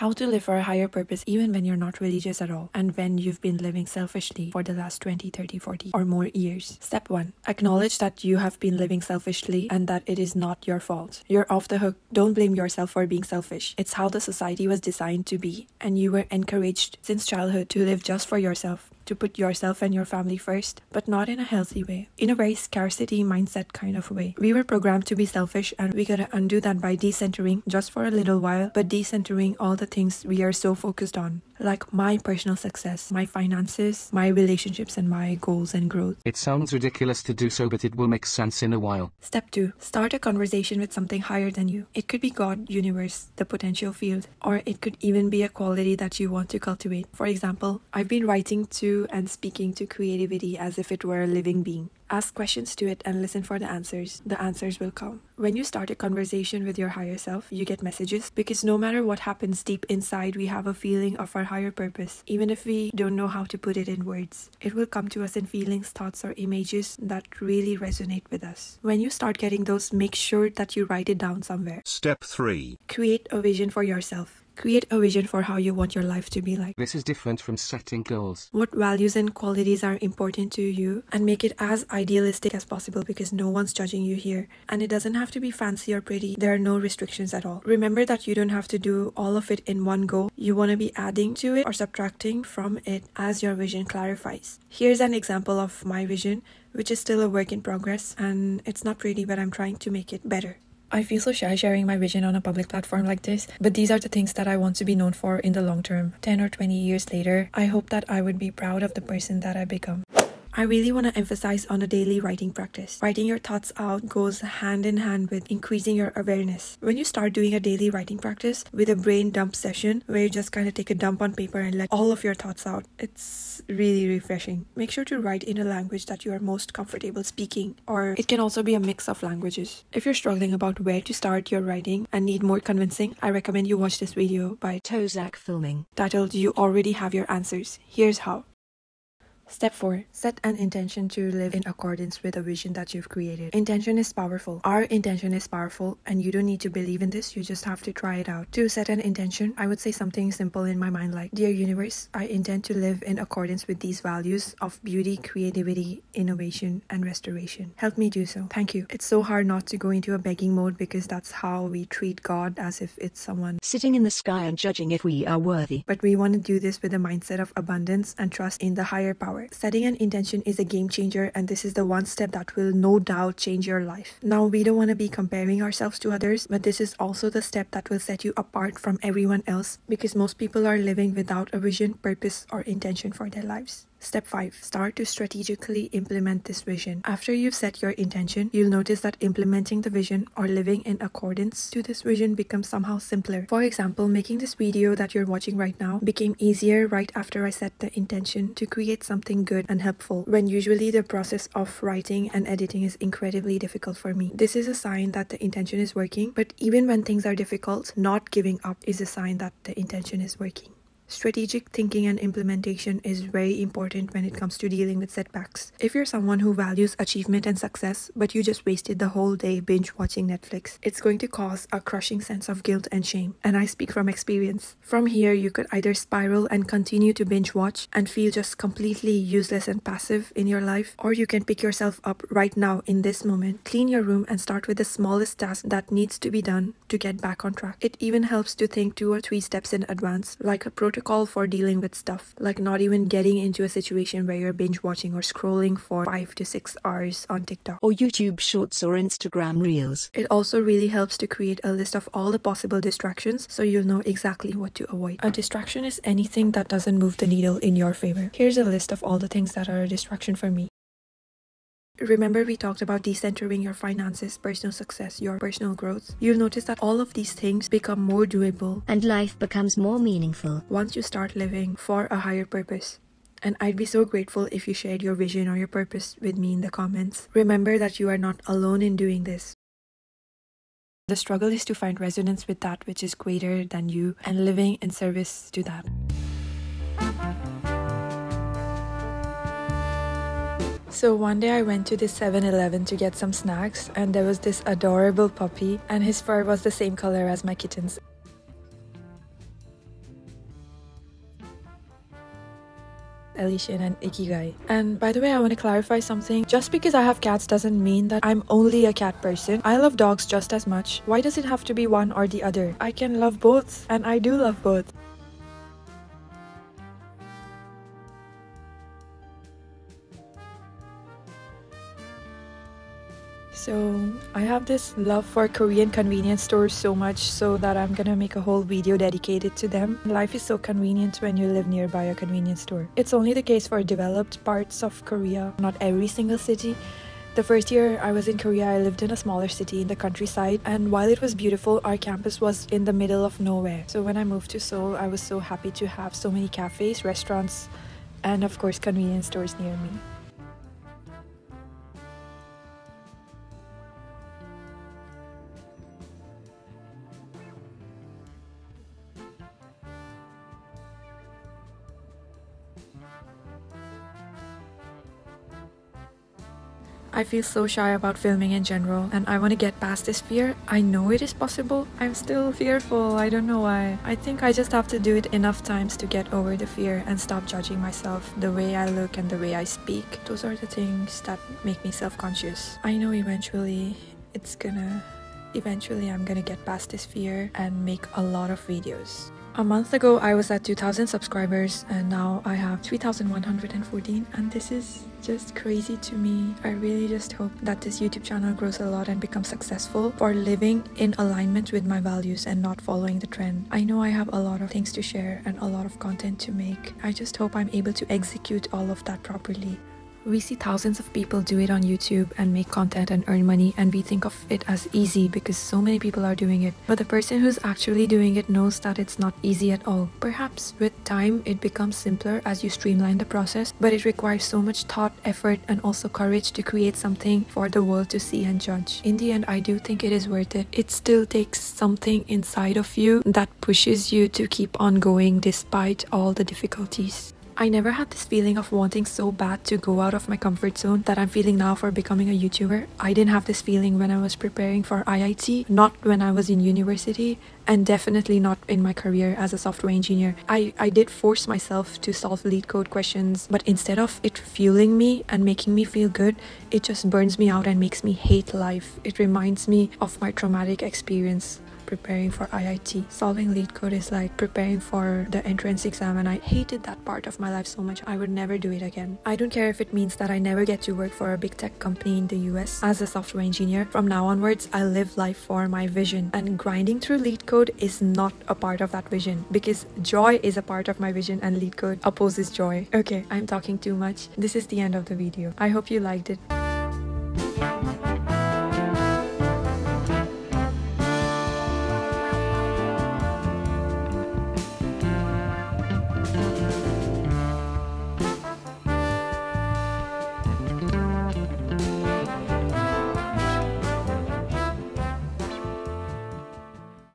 How to live for a higher purpose even when you're not religious at all, and when you've been living selfishly for the last 20, 30, 40 or more years. Step 1. Acknowledge that you have been living selfishly and that it is not your fault. You're off the hook. Don't blame yourself for being selfish. It's how the society was designed to be, and you were encouraged since childhood to live just for yourself, to put yourself and your family first, but not in a healthy way, in a very scarcity mindset kind of way. We were programmed to be selfish, and we gotta undo that by decentering just for a little while, but decentering all the things we are so focused on, like my personal success, my finances, my relationships, and my goals and growth. It sounds ridiculous to do so, but it will make sense in a while. Step 2. Start a conversation with something higher than you. It could be God, universe, the potential field, or it could even be a quality that you want to cultivate. For example, I've been writing to and speaking to creativity as if it were a living being. Ask questions to it and listen for the answers. The answers will come. When you start a conversation with your higher self, you get messages, because no matter what happens deep inside, we have a feeling of our higher purpose, even if we don't know how to put it in words. It will come to us in feelings, thoughts, or images that really resonate with us. When you start getting those, make sure that you write it down somewhere. Step 3. Create a vision for yourself. Create a vision for how you want your life to be like. This is different from setting goals. What values and qualities are important to you, and make it as idealistic as possible, because no one's judging you here. And it doesn't have to be fancy or pretty. There are no restrictions at all. Remember that you don't have to do all of it in one go. You want to be adding to it or subtracting from it as your vision clarifies. Here's an example of my vision, which is still a work in progress, and it's not pretty, but I'm trying to make it better. I feel so shy sharing my vision on a public platform like this, but these are the things that I want to be known for in the long term. 10 or 20 years later, I hope that I would be proud of the person that I become. I really want to emphasize on a daily writing practice. Writing your thoughts out goes hand in hand with increasing your awareness. When you start doing a daily writing practice with a brain dump session, where you just kind of take a dump on paper and let all of your thoughts out, it's really refreshing. Make sure to write in a language that you are most comfortable speaking, or it can also be a mix of languages. If you're struggling about where to start your writing and need more convincing, I recommend you watch this video by Tozak Filming titled "You Already Have Your Answers. Here's How." Step 4. Set an intention to live in accordance with a vision that you've created. Intention is powerful. Our intention is powerful, and you don't need to believe in this, you just have to try it out. To set an intention, I would say something simple in my mind like, "Dear universe, I intend to live in accordance with these values of beauty, creativity, innovation, and restoration. Help me do so. Thank you." It's so hard not to go into a begging mode, because that's how we treat God, as if it's someone sitting in the sky and judging if we are worthy. But we want to do this with a mindset of abundance and trust in the higher power. Setting an intention is a game changer, and this is the one step that will no doubt change your life. Now, we don't want to be comparing ourselves to others, but this is also the step that will set you apart from everyone else, because most people are living without a vision, purpose, or intention for their lives. Step 5. Start to strategically implement this vision. After you've set your intention, you'll notice that implementing the vision or living in accordance to this vision becomes somehow simpler. For example, making this video that you're watching right now became easier right after I set the intention to create something good and helpful, when usually the process of writing and editing is incredibly difficult for me. This is a sign that the intention is working, but even when things are difficult, not giving up is a sign that the intention is working. Strategic thinking and implementation is very important when it comes to dealing with setbacks. If you're someone who values achievement and success, but you just wasted the whole day binge watching Netflix, it's going to cause a crushing sense of guilt and shame. And I speak from experience. From here, you could either spiral and continue to binge watch and feel just completely useless and passive in your life, or you can pick yourself up right now in this moment, clean your room, and start with the smallest task that needs to be done to get back on track. It even helps to think 2 or 3 steps in advance, like a protocol for dealing with stuff, like not even getting into a situation where you're binge watching or scrolling for 5 to 6 hours on TikTok or YouTube Shorts or Instagram Reels. It also really helps to create a list of all the possible distractions, so you'll know exactly what to avoid. A distraction is anything that doesn't move the needle in your favor. Here's a list of all the things that are a distraction for me. Remember, we talked about decentering your finances, personal success, your personal growth. You'll notice that all of these things become more doable, and life becomes more meaningful once you start living for a higher purpose. And I'd be so grateful if you shared your vision or your purpose with me in the comments. Remember that you are not alone in doing this. The struggle is to find resonance with that which is greater than you and living in service to that. So one day I went to this 7-Eleven to get some snacks, and there was this adorable puppy, and his fur was the same color as my kitten's. elation, and ikigai. And by the way, I want to clarify something. Just because I have cats doesn't mean that I'm only a cat person. I love dogs just as much. Why does it have to be one or the other? I can love both, and I do love both. So I have this love for Korean convenience stores so much so that I'm gonna make a whole video dedicated to them. Life is so convenient when you live nearby a convenience store. It's only the case for developed parts of Korea, not every single city. The first year I was in Korea, I lived in a smaller city in the countryside, and while it was beautiful, our campus was in the middle of nowhere. So when I moved to Seoul, I was so happy to have so many cafes, restaurants, and of course convenience stores near me. I feel so shy about filming in general, and I want to get past this fear. I know it is possible. I'm still fearful. I don't know why. I think I just have to do it enough times to get over the fear and stop judging myself, the way I look and the way I speak. Those are the things that make me self-conscious. I know eventually I'm gonna get past this fear and make a lot of videos. A month ago, I was at 2,000 subscribers, and now I have 3,114, and this is just crazy to me. I really just hope that this YouTube channel grows a lot and becomes successful for living in alignment with my values and not following the trend. I know I have a lot of things to share and a lot of content to make. I just hope I'm able to execute all of that properly. We see thousands of people do it on YouTube and make content and earn money, and we think of it as easy because so many people are doing it. But the person who's actually doing it knows that it's not easy at all. Perhaps with time it becomes simpler as you streamline the process, but it requires so much thought, effort, and also courage to create something for the world to see and judge. In the end, I do think it is worth it. It still takes something inside of you that pushes you to keep on going despite all the difficulties. I never had this feeling of wanting so bad to go out of my comfort zone that I'm feeling now for becoming a YouTuber. I didn't have this feeling when I was preparing for IIT, not when I was in university, and definitely not in my career as a software engineer. I did force myself to solve LeetCode questions, but instead of it fueling me and making me feel good, it just burns me out and makes me hate life. It reminds me of my traumatic experience preparing for IIT. Solving LeetCode is like preparing for the entrance exam, and I hated that part of my life so much. I would never do it again. I don't care if it means that I never get to work for a big tech company in the US as a software engineer. From now onwards, I live life for my vision, and grinding through LeetCode is not a part of that vision because joy is a part of my vision and LeetCode opposes joy. Okay, I'm talking too much. This is the end of the video. I hope you liked it.